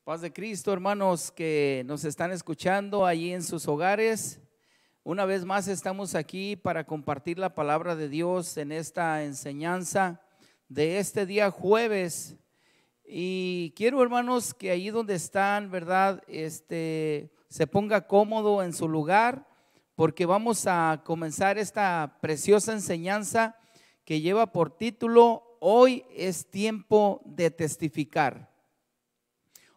Paz de Cristo, hermanos que nos están escuchando allí en sus hogares. Una vez más estamos aquí para compartir la palabra de Dios en esta enseñanza de este día jueves. Y quiero, hermanos, que ahí donde están, ¿verdad? Se ponga cómodo en su lugar, porque vamos a comenzar esta preciosa enseñanza que lleva por título: Hoy es tiempo de testificar.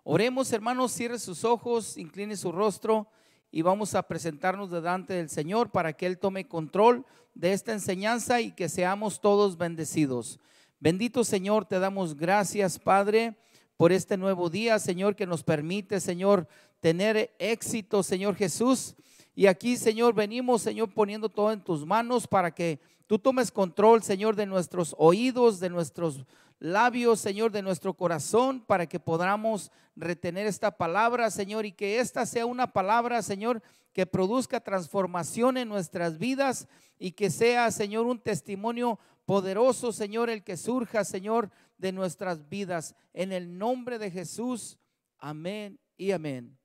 Oremos, hermanos, cierre sus ojos, incline su rostro y vamos a presentarnos delante del Señor para que Él tome control de esta enseñanza y que seamos todos bendecidos. Bendito Señor, te damos gracias, Padre, por este nuevo día, Señor, que nos permite, Señor, tener éxito, Señor Jesús. Y aquí, Señor, venimos, Señor, poniendo todo en tus manos para que tú tomes control, Señor, de nuestros oídos, de nuestros labios, Señor, de nuestro corazón, para que podamos retener esta palabra, Señor, y que esta sea una palabra, Señor, que produzca transformación en nuestras vidas y que sea, Señor, un testimonio poderoso, Señor, el que surja, Señor, de nuestras vidas. En el nombre de Jesús, amén y amén.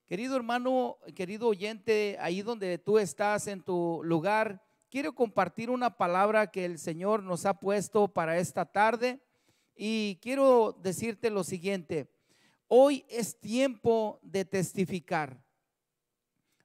Querido hermano, querido oyente, ahí donde tú estás en tu lugar, quiero compartir una palabra que el Señor nos ha puesto para esta tarde y quiero decirte lo siguiente: hoy es tiempo de testificar.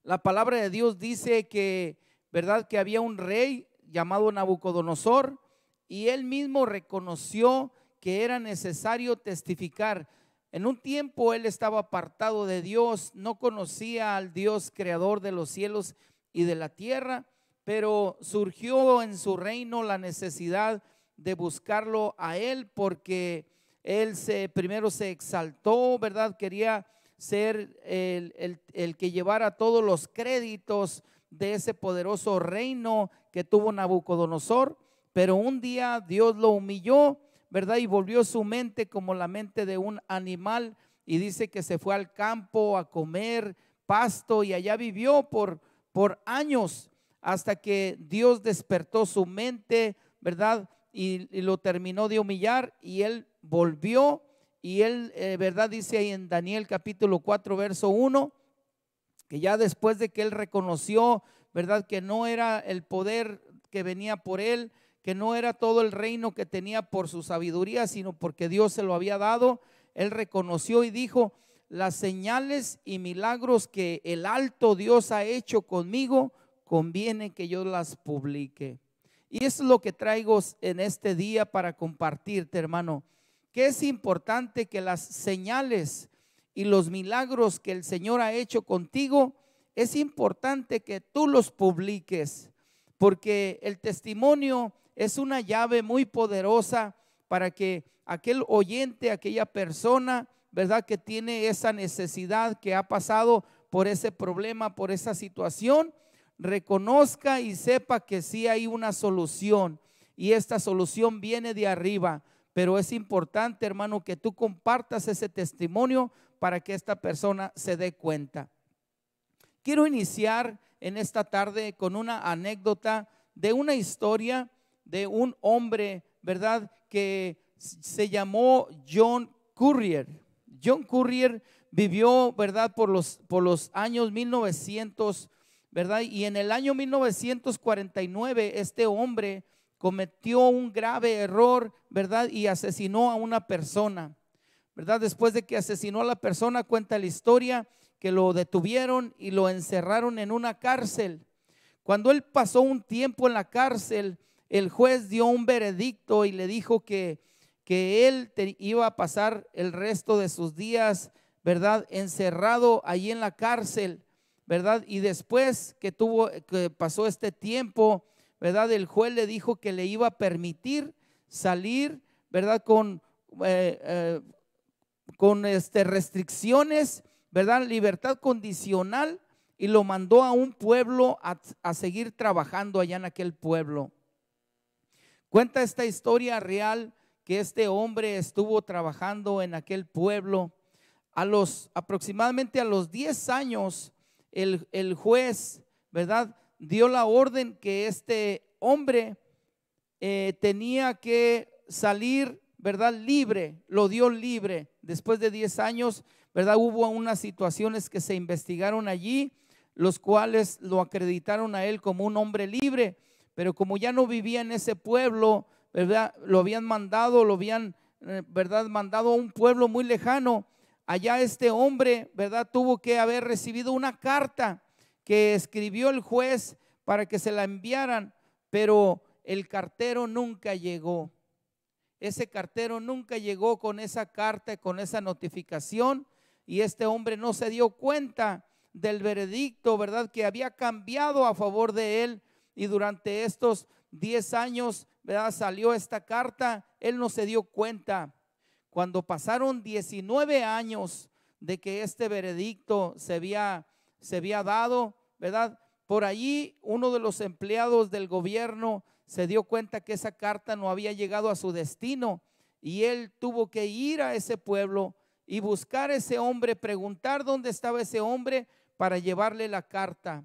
La palabra de Dios dice que, ¿verdad?, que había un rey llamado Nabucodonosor y él mismo reconoció que era necesario testificar. En un tiempo él estaba apartado de Dios, no conocía al Dios creador de los cielos y de la tierra, pero surgió en su reino la necesidad de buscarlo a él, porque él primero se exaltó, ¿verdad? Quería ser el que llevara todos los créditos de ese poderoso reino que tuvo Nabucodonosor, pero un día Dios lo humilló, ¿verdad? Y volvió su mente como la mente de un animal, y dice que se fue al campo a comer pasto y allá vivió por años, hasta que Dios despertó su mente, ¿verdad? Y lo terminó de humillar y él volvió y él, ¿verdad? Dice ahí en Daniel capítulo 4 verso 1, que ya después de que él reconoció, ¿verdad?, que no era el poder que venía por él, que no era todo el reino que tenía por su sabiduría, sino porque Dios se lo había dado, él reconoció y dijo: las señales y milagros que el alto Dios ha hecho conmigo, conviene que yo las publique. Y eso es lo que traigo en este día para compartirte, hermano, que es importante que las señales y los milagros que el Señor ha hecho contigo, es importante que tú los publiques, porque el testimonio es una llave muy poderosa para que aquel oyente, aquella persona, ¿verdad?, que tiene esa necesidad, que ha pasado por ese problema, por esa situación, reconozca y sepa que sí hay una solución, y esta solución viene de arriba. Pero es importante, hermano, que tú compartas ese testimonio para que esta persona se dé cuenta. Quiero iniciar en esta tarde con una anécdota de una historia de un hombre, ¿verdad?, que se llamó John Currier. John Currier vivió, ¿verdad?, por los años 1900, ¿verdad? Y en el año 1949 este hombre cometió un grave error, ¿verdad?, y asesinó a una persona, ¿verdad? Después de que asesinó a la persona, cuenta la historia que lo detuvieron y lo encerraron en una cárcel. Cuando él pasó un tiempo en la cárcel, el juez dio un veredicto y le dijo que él iba a pasar el resto de sus días, ¿verdad?, encerrado allí en la cárcel, ¿verdad? Y después que pasó este tiempo, ¿verdad?, el juez le dijo que le iba a permitir salir, ¿verdad?, con restricciones, ¿verdad?, libertad condicional, y lo mandó a un pueblo a seguir trabajando allá en aquel pueblo. Cuenta esta historia real que este hombre estuvo trabajando en aquel pueblo. Aproximadamente a los 10 años, el juez, ¿verdad?, dio la orden que este hombre tenía que salir, ¿verdad? Libre, lo dio libre. Después de 10 años, ¿verdad? Hubo unas situaciones que se investigaron allí, los cuales lo acreditaron a él como un hombre libre, pero como ya no vivía en ese pueblo, ¿verdad? Lo habían mandado, ¿verdad? Mandado a un pueblo muy lejano. Allá este hombre, ¿verdad? Tuvo que haber recibido una carta que escribió el juez para que se la enviaran, pero el cartero nunca llegó. Ese cartero nunca llegó con esa carta, con esa notificación, y este hombre no se dio cuenta del veredicto, ¿verdad? Que había cambiado a favor de él, y durante estos 10 años, ¿verdad? Salió esta carta, él no se dio cuenta. Cuando pasaron 19 años de que este veredicto se había dado, ¿verdad? Por allí uno de los empleados del gobierno se dio cuenta que esa carta no había llegado a su destino, y él tuvo que ir a ese pueblo y buscar a ese hombre, preguntar dónde estaba ese hombre para llevarle la carta.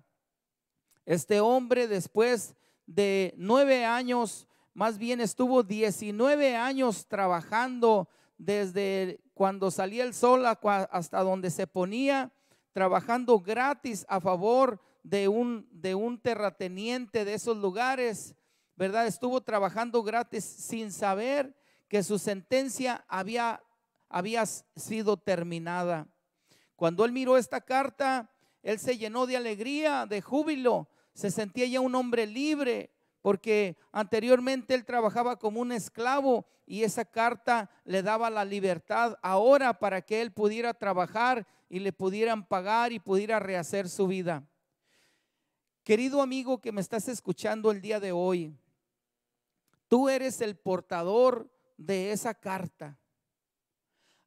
Este hombre, después de 9 años, más bien estuvo 19 años trabajando, desde cuando salía el sol hasta donde se ponía, trabajando gratis a favor de un terrateniente de esos lugares, ¿verdad? Estuvo trabajando gratis sin saber que su sentencia había sido terminada. Cuando él miró esta carta, él se llenó de alegría, de júbilo, se sentía ya un hombre libre, porque anteriormente él trabajaba como un esclavo, y esa carta le daba la libertad ahora para que él pudiera trabajar y le pudieran pagar y pudiera rehacer su vida. Querido amigo que me estás escuchando el día de hoy, tú eres el portador de esa carta.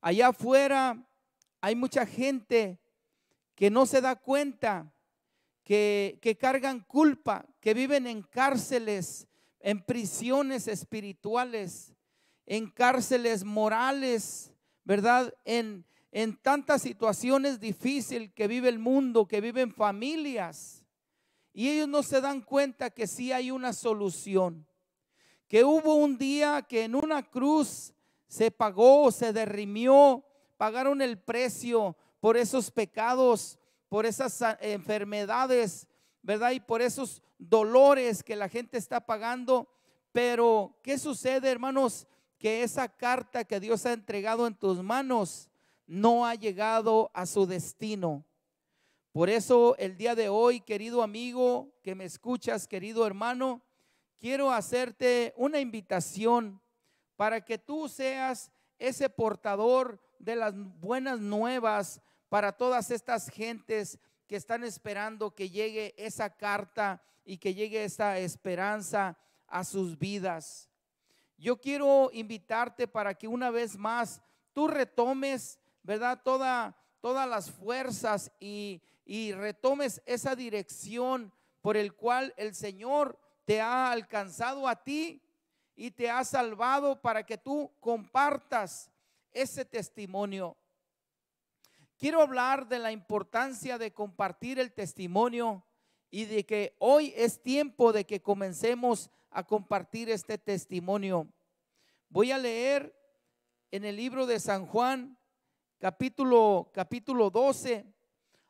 Allá afuera hay mucha gente que no se da cuenta, que cargan culpa, que viven en cárceles, en prisiones espirituales, en cárceles morales, ¿verdad? En tantas situaciones difíciles que vive el mundo, que viven familias, y ellos no se dan cuenta que sí hay una solución, que hubo un día que en una cruz se pagó, se derrimió, pagaron el precio por esos pecados, por esas enfermedades, ¿verdad? Y por esos dolores que la gente está pagando. Pero ¿qué sucede, hermanos? Que esa carta que Dios ha entregado en tus manos no ha llegado a su destino. Por eso el día de hoy, querido amigo que me escuchas, querido hermano, quiero hacerte una invitación para que tú seas ese portador de las buenas nuevas para todas estas gentes que están esperando que llegue esa carta y que llegue esa esperanza a sus vidas. Yo quiero invitarte para que una vez más tú retomes, ¿verdad? Todas las fuerzas y retomes esa dirección por el cual el Señor te ha alcanzado a ti y te ha salvado, para que tú compartas ese testimonio. Quiero hablar de la importancia de compartir el testimonio, y de que hoy es tiempo de que comencemos a compartir este testimonio. Voy a leer en el libro de San Juan, capítulo 12.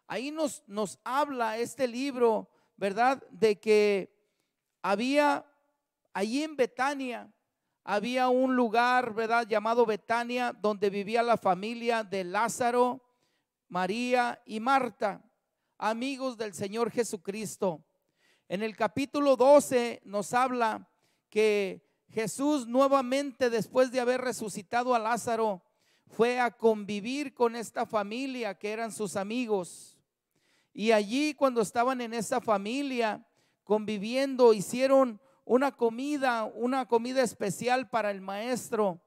Ahí nos habla este libro, ¿verdad? De que allí en Betania, había un lugar, ¿verdad? Llamado Betania, donde vivía la familia de Lázaro, María y Marta, amigos del Señor Jesucristo. En el capítulo 12 nos habla que Jesús nuevamente, después de haber resucitado a Lázaro, fue a convivir con esta familia que eran sus amigos. Y allí, cuando estaban en esa familia conviviendo, hicieron una comida especial para el maestro.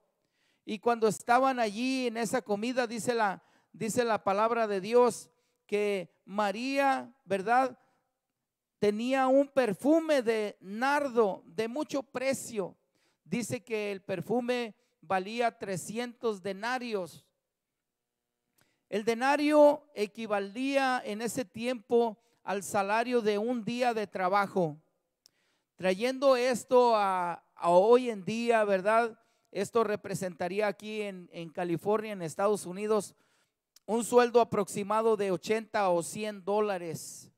Y cuando estaban allí en esa comida, dice la palabra de Dios, que María, ¿verdad?, tenía un perfume de nardo de mucho precio. Dice que el perfume valía 300 denarios. El denario equivalía en ese tiempo al salario de un día de trabajo. Trayendo esto a hoy en día, ¿verdad? Esto representaría aquí en California, en Estados Unidos, un sueldo aproximado de 80 o 100 dólares.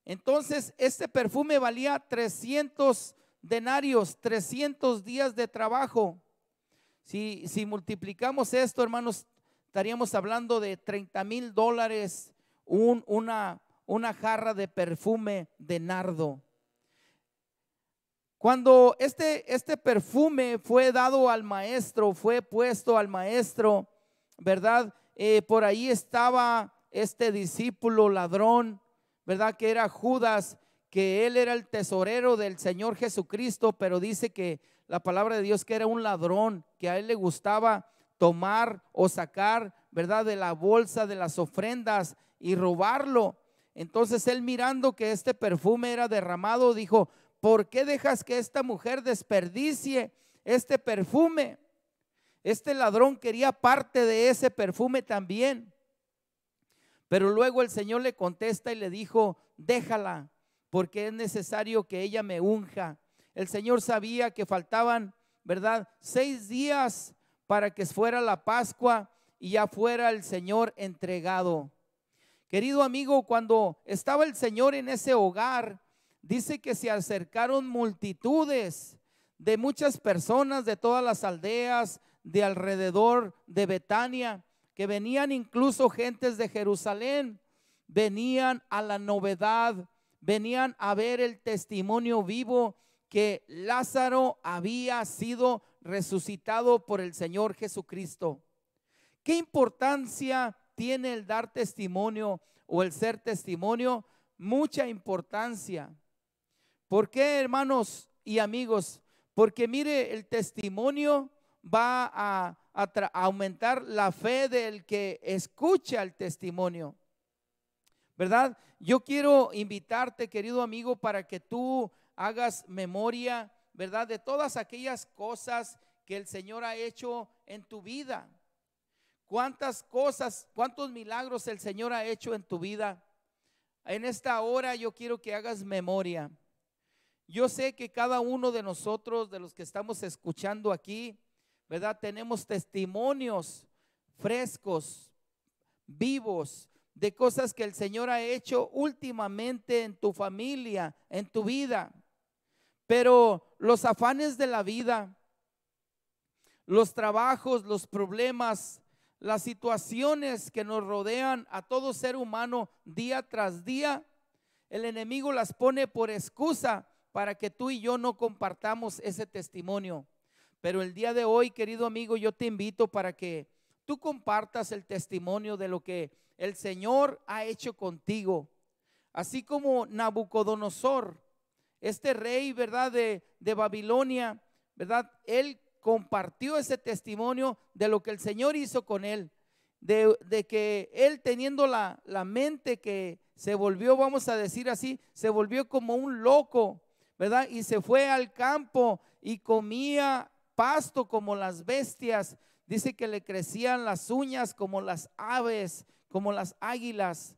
Entonces, este perfume valía 300 denarios, 300 días de trabajo. Si multiplicamos esto, hermanos, estaríamos hablando de 30,000 dólares, una jarra de perfume de nardo. Cuando este perfume fue dado al maestro, fue puesto al maestro, ¿verdad? Por ahí estaba este discípulo ladrón, ¿verdad? Que era Judas, que él era el tesorero del Señor Jesucristo, pero dice que la palabra de Dios que era un ladrón, que a él le gustaba tomar o sacar, ¿verdad? De la bolsa de las ofrendas y robarlo. Entonces él, mirando que este perfume era derramado, dijo: ¿por qué dejas que esta mujer desperdicie este perfume? Este ladrón quería parte de ese perfume también. Pero luego el Señor le contesta y le dijo: déjala, porque es necesario que ella me unja. El Señor sabía que faltaban, ¿verdad?, 6 días para que fuera la Pascua y ya fuera el Señor entregado. Querido amigo, cuando estaba el Señor en ese hogar, dice que se acercaron multitudes de muchas personas de todas las aldeas de alrededor de Betania, que venían incluso gentes de Jerusalén, venían a la novedad, venían a ver el testimonio vivo que Lázaro había sido resucitado por el Señor Jesucristo. ¿Qué importancia tiene el dar testimonio o el ser testimonio? Mucha importancia. ¿Por qué, hermanos y amigos? Porque mire, el testimonio va a aumentar la fe del que escucha el testimonio, ¿verdad? Yo quiero invitarte, querido amigo, para que tú hagas memoria, ¿verdad?, de todas aquellas cosas que el Señor ha hecho en tu vida. ¿Cuántas cosas, cuántos milagros el Señor ha hecho en tu vida? En esta hora yo quiero que hagas memoria. Yo sé que cada uno de nosotros, de los que estamos escuchando aquí, ¿verdad?, tenemos testimonios frescos, vivos, de cosas que el Señor ha hecho últimamente en tu familia, en tu vida. Pero los afanes de la vida, los trabajos, los problemas, las situaciones que nos rodean a todo ser humano día tras día, el enemigo las pone por excusa para que tú y yo no compartamos ese testimonio. Pero el día de hoy, querido amigo, yo te invito para que tú compartas el testimonio de lo que el Señor ha hecho contigo. Así como Nabucodonosor, este rey, ¿verdad?, de Babilonia, ¿verdad?, él compartió ese testimonio de lo que el Señor hizo con él, de que él, teniendo la mente que se volvió, vamos a decir así, se volvió como un loco, ¿verdad?, y se fue al campo y comía pasto como las bestias. Dice que le crecían las uñas como las aves, como las águilas.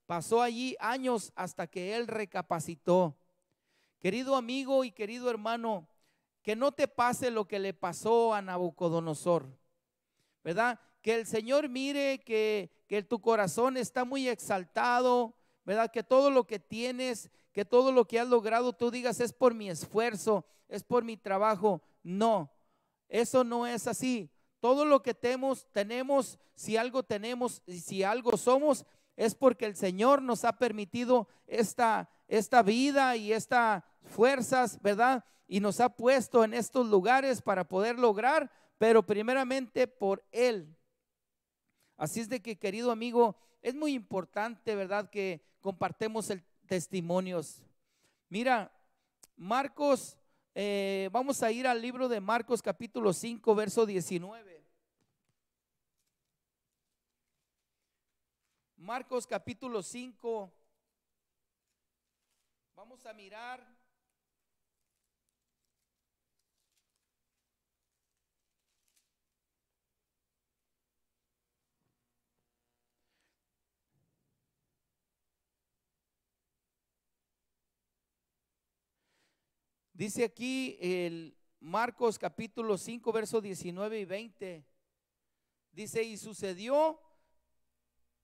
Pasó allí años hasta que él recapacitó. Querido amigo y querido hermano, que no te pase lo que le pasó a Nabucodonosor, ¿verdad? Que el Señor mire que tu corazón está muy exaltado, ¿verdad? Que todo lo que tienes, que todo lo que has logrado, tú digas: es por mi esfuerzo, es por mi trabajo. No, eso no es así. Todo lo que tenemos, si algo tenemos y si algo somos, es porque el Señor nos ha permitido esta vida y estas fuerzas, ¿verdad? Y nos ha puesto en estos lugares para poder lograr, pero primeramente por Él. Así es de que, querido amigo, es muy importante, ¿verdad?, que compartemos el testimonios. Mira, Marcos, vamos a ir al libro de Marcos capítulo 5, verso 19. Marcos capítulo 5, vamos a mirar. Dice aquí Marcos capítulo 5, versos 19 y 20. Dice, y sucedió,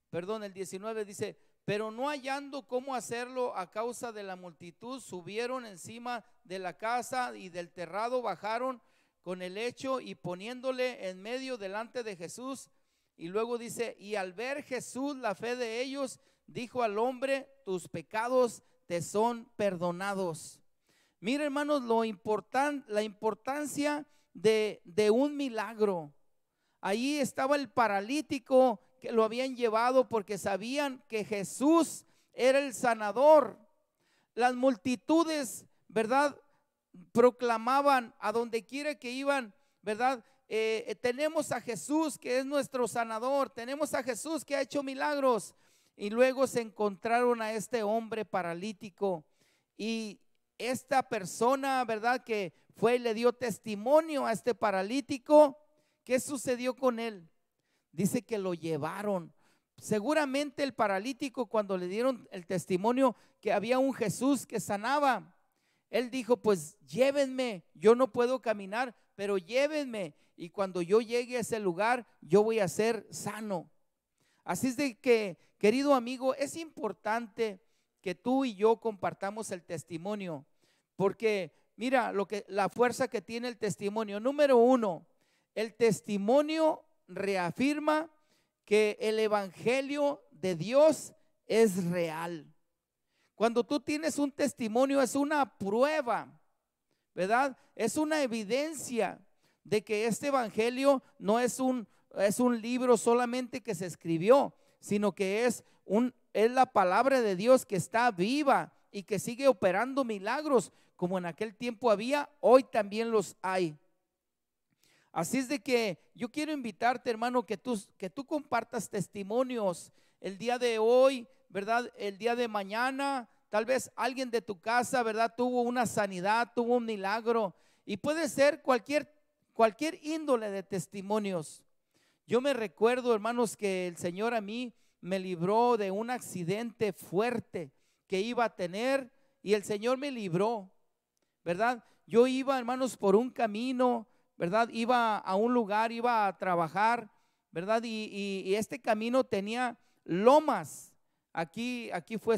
perdón, el 19 dice, pero no hallando cómo hacerlo a causa de la multitud, subieron encima de la casa y del terrado bajaron con el lecho y poniéndole en medio delante de Jesús. Y luego dice, y al ver Jesús la fe de ellos, dijo al hombre, tus pecados te son perdonados. Mira, hermanos, la importancia de un milagro. Ahí estaba el paralítico que lo habían llevado porque sabían que Jesús era el sanador. Las multitudes, ¿verdad?, proclamaban a donde quiera que iban, ¿verdad? Tenemos a Jesús que es nuestro sanador, tenemos a Jesús que ha hecho milagros. Y luego se encontraron a este hombre paralítico y esta persona, ¿verdad?, que fue y le dio testimonio a este paralítico. ¿Qué sucedió con él? Dice que lo llevaron. Seguramente el paralítico, cuando le dieron el testimonio que había un Jesús que sanaba, él dijo, pues llévenme, yo no puedo caminar, pero llévenme, y cuando yo llegue a ese lugar, yo voy a ser sano. Así es de que, querido amigo, es importante que tú y yo compartamos el testimonio, porque mira la fuerza que tiene el testimonio. Número uno, el testimonio reafirma que el evangelio de Dios es real. Cuando tú tienes un testimonio es una prueba, ¿verdad? Es una evidencia de que este evangelio no es un libro solamente que se escribió, sino que es la palabra de Dios que está viva y que sigue operando milagros, como en aquel tiempo había, hoy también los hay. Así es de que yo quiero invitarte, hermano, que tú compartas testimonios el día de hoy, ¿verdad? El día de mañana, tal vez alguien de tu casa, ¿verdad?, tuvo una sanidad, tuvo un milagro, y puede ser cualquier índole de testimonios. Yo me recuerdo, hermanos, que el Señor a mí me libró de un accidente fuerte que iba a tener, y el Señor me libró, ¿verdad? Yo iba, hermanos, por un camino, ¿verdad? Iba a un lugar, iba a trabajar, ¿verdad? Y este camino tenía lomas. Aquí fue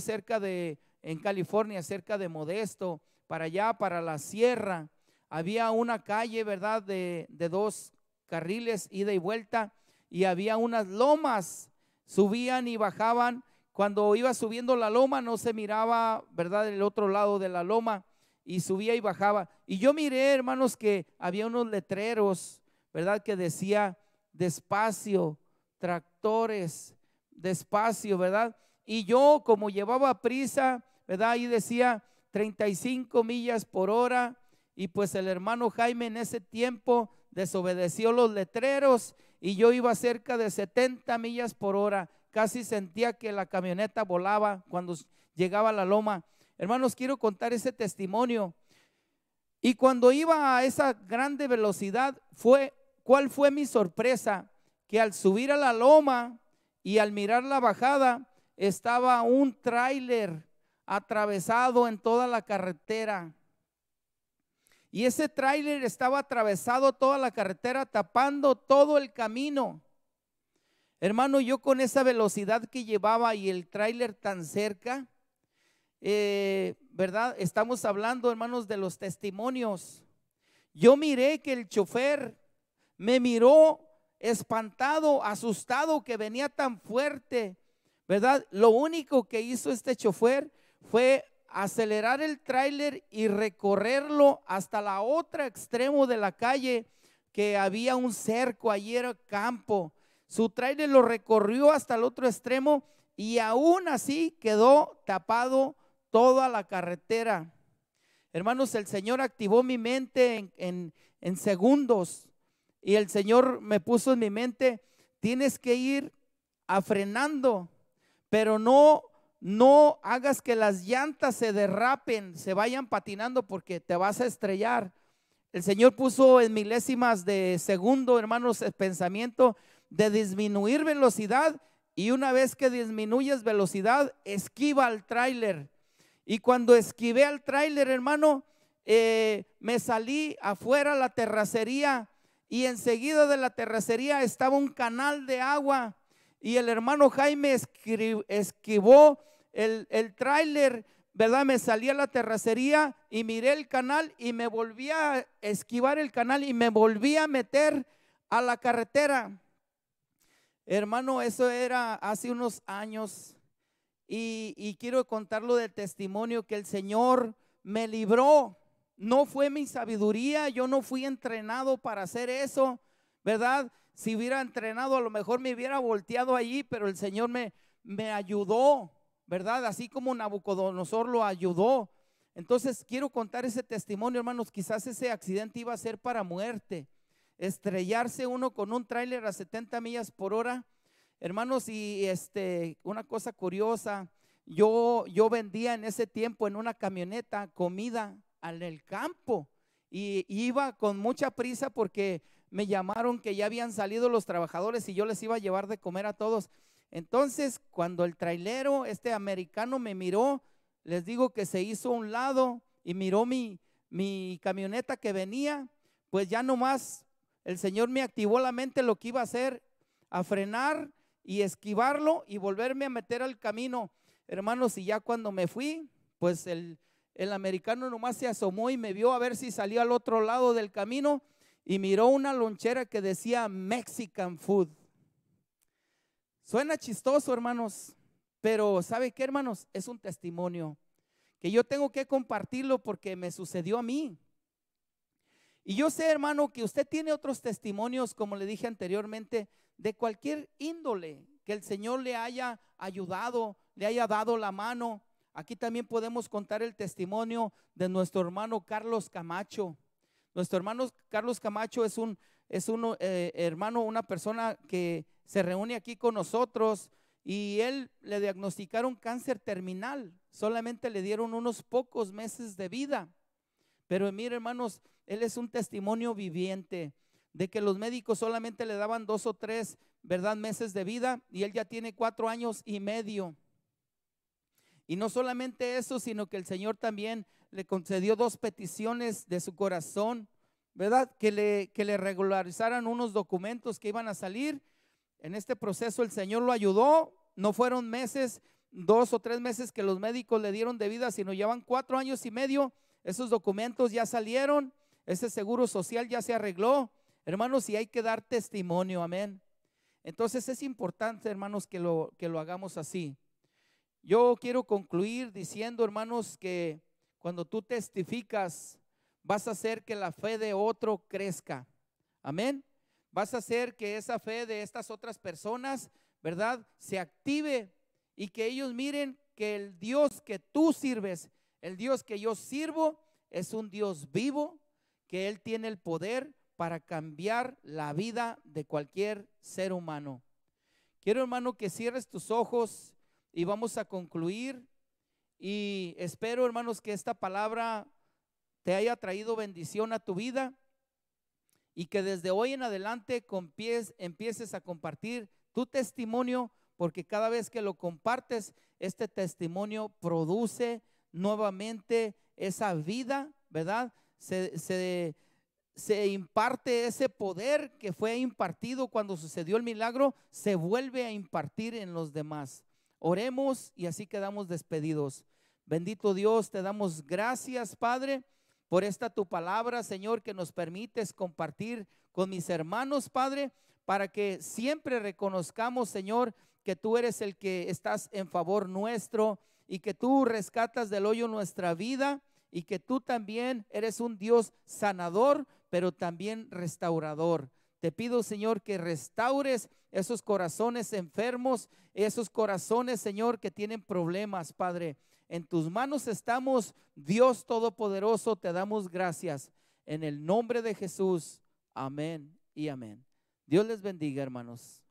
en California, cerca de Modesto, para allá, para la sierra. Había una calle, ¿verdad?, de 2 carriles, ida y vuelta, y había unas lomas, subían y bajaban. Cuando iba subiendo la loma no se miraba, ¿verdad?, el otro lado de la loma, y subía y bajaba. Y yo miré, hermanos, que había unos letreros, ¿verdad?, que decía despacio, tractores, despacio, ¿verdad? Y yo, como llevaba prisa, ¿verdad?, ahí decía 35 millas por hora, y pues el hermano Jaime en ese tiempo desobedeció los letreros y yo iba cerca de 70 millas por hora. Casi sentía que la camioneta volaba cuando llegaba a la loma. Hermanos, quiero contar ese testimonio. Y cuando iba a esa grande velocidad, ¿cuál fue mi sorpresa? Que al subir a la loma y al mirar la bajada, estaba un tráiler atravesado en toda la carretera. Y ese tráiler estaba atravesado toda la carretera, tapando todo el camino. Hermano, yo con esa velocidad que llevaba y el tráiler tan cerca, ¿verdad? Estamos hablando, hermanos, de los testimonios. Yo miré que el chofer me miró espantado, asustado, que venía tan fuerte, ¿verdad? Lo único que hizo este chofer fue acelerar el tráiler y recorrerlo hasta la otra extremo de la calle, que había un cerco, allí era campo. Su tráiler lo recorrió hasta el otro extremo y aún así quedó tapado toda la carretera. Hermanos, el Señor activó mi mente en segundos, y el Señor me puso en mi mente: tienes que ir frenando, pero no hagas que las llantas se derrapen, se vayan patinando, porque te vas a estrellar. El Señor puso en milésimas de segundo, hermanos, el pensamiento de disminuir velocidad, y una vez que disminuyes velocidad, esquiva al tráiler. Y cuando esquivé al tráiler, hermano, me salí afuera a la terracería y enseguida de la terracería estaba un canal de agua y el hermano Jaime esquivó el tráiler, ¿verdad? Me salí a la terracería y miré el canal y me volví a esquivar el canal y me volví a meter a la carretera. Hermano, eso era hace unos años y quiero contarlo del testimonio que el Señor me libró. No fue mi sabiduría, yo no fui entrenado para hacer eso, ¿verdad? Si hubiera entrenado a lo mejor me hubiera volteado allí, pero el Señor me ayudó, ¿verdad? Así como Nabucodonosor lo ayudó. Entonces quiero contar ese testimonio, hermanos. Quizás ese accidente iba a ser para muerte, estrellarse uno con un tráiler a 70 millas por hora, hermanos. Y una cosa curiosa, yo vendía en ese tiempo en una camioneta comida en el campo y iba con mucha prisa porque me llamaron que ya habían salido los trabajadores y yo les iba a llevar de comer a todos. Entonces cuando el trailero, americano, me miró, les digo que se hizo a un lado y miró mi camioneta que venía, pues ya nomás el Señor me activó la mente lo que iba a hacer, a frenar y esquivarlo y volverme a meter al camino, hermanos. Y ya cuando me fui, pues el americano nomás se asomó y me vio a ver si salía al otro lado del camino y miró una lonchera que decía Mexican food. Suena chistoso, hermanos, pero ¿sabe qué, hermanos? Es un testimonio que yo tengo que compartirlo porque me sucedió a mí. Y yo sé, hermano, que usted tiene otros testimonios, como le dije anteriormente, de cualquier índole que el Señor le haya ayudado, le haya dado la mano. Aquí también podemos contar el testimonio de nuestro hermano Carlos Camacho. Nuestro hermano Carlos Camacho es un hermano, una persona que se reúne aquí con nosotros y él le diagnosticaron cáncer terminal. Solamente le dieron unos pocos meses de vida. Pero mire, hermanos, él es un testimonio viviente de que los médicos solamente le daban 2 o 3, ¿verdad?, meses de vida y él ya tiene 4 años y medio. Y no solamente eso, sino que el Señor también le concedió 2 peticiones de su corazón, ¿verdad? Que le regularizaran unos documentos que iban a salir. En este proceso el Señor lo ayudó. No fueron meses, 2 o 3 meses que los médicos le dieron de vida, sino llevan 4 años y medio. Esos documentos ya salieron, ese seguro social ya se arregló, hermanos, y hay que dar testimonio, amén. Entonces es importante, hermanos, que lo hagamos así. Yo quiero concluir diciendo, hermanos, que cuando tú testificas, vas a hacer que la fe de otro crezca, amén. Vas a hacer que esa fe de estas otras personas, ¿verdad?, se active y que ellos miren que el Dios que tú sirves, el Dios que yo sirvo, es un Dios vivo, que Él tiene el poder para cambiar la vida de cualquier ser humano. Quiero, hermano, que cierres tus ojos y vamos a concluir. Y espero, hermanos, que esta palabra te haya traído bendición a tu vida y que desde hoy en adelante empieces a compartir tu testimonio, porque cada vez que lo compartes, este testimonio produce nuevamente esa vida, ¿verdad? Se imparte ese poder que fue impartido cuando sucedió el milagro, se vuelve a impartir en los demás. Oremos y así quedamos despedidos. Bendito Dios, te damos gracias, Padre, por esta tu palabra, Señor, que nos permites compartir con mis hermanos, Padre, para que siempre reconozcamos, Señor, que tú eres el que estás en favor nuestro y que tú rescatas del hoyo nuestra vida y que tú también eres un Dios sanador, pero también restaurador. Te pido, Señor, que restaures esos corazones enfermos, esos corazones, Señor, que tienen problemas, Padre. En tus manos estamos, Dios Todopoderoso, te damos gracias. En el nombre de Jesús, amén y amén. Dios les bendiga, hermanos.